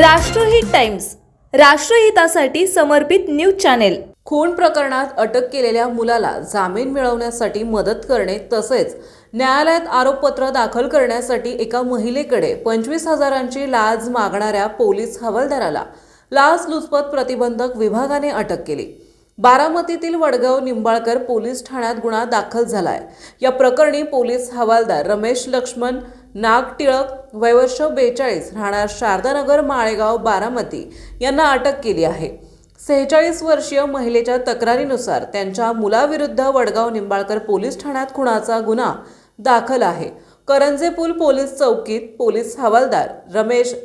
राष्ट्रहित टाइम्स, राष्ट्रहितासाठी समर्पित news channel. खून प्रकरणात अटक केलेल्या मुलाला जामीन मिळवण्यासाठी मदत करणे तसेच न्यायालयात आरोपपत्र दाखल करण्यासाठी एका महिलेकडे 25,000ची लाच मागणाऱ्या पोलीस हवालदाराला लाचलुचपत प्रतिबंधक विभागाने अटक केली। बारामतीतील वडगाव निंबाळकर पोलीस ठाण्यात गुन्हा दाखल झालाय। या प्रकरणी पोलीस हवालदार रमेश लक्ष्मण नागटिळक वय वर्ष 42 राहणार शारदानगर माळेगाव बारामती यांना अटक केली आहे। 46 वर्षीय महिलेच्या तक्रारीनुसार त्यांच्या मुलाविरुद्ध वडगाव निंबाळकर पोलीस ठाण्यात खुनाचा गुन्हा दाखल आहे। करंजेपूल पोलीस चौकीत पोलीस हवालदार रमेश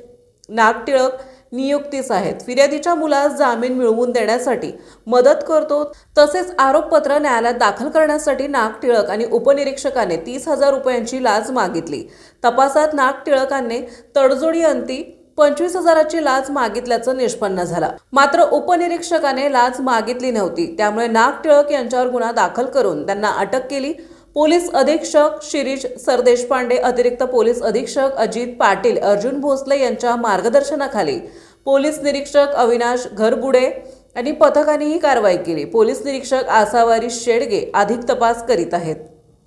नागटिळक नियुक्तीस आहेत। फिर्यादीच्या मुलास जामीन मिळवून देण्यासाठी मदत करतो तसेच आरोपपत्र न्यायालयात दाखल करण्यासाठी नागटिळक आणि उपनिरीक्षकाने 30,000 रुपयांची लाच मागितली। तपासात नागटिळकाने तडजोडी अंती 25,000ची लाच मागितल्याचं निष्पन्न झालं। मात्र उपनिरीक्षकाने लाच मागितली नव्हती, त्यामुळे नागटिळक यांच्यावर गुन्हा दाखल करून त्यांना अटक केली। पोलीस अधीक्षक शिरीष सरदेशपांडे, अतिरिक्त पोलीस अधीक्षक अजित पाटील, अर्जुन भोसले यांच्या मार्गदर्शनाखाली पोलीस निरीक्षक अविनाश घरबुडे आणि पथकाने ही कारवाई केली। पोलीस निरीक्षक आसावारी शेडगे अधिक तपास करीत आहेत।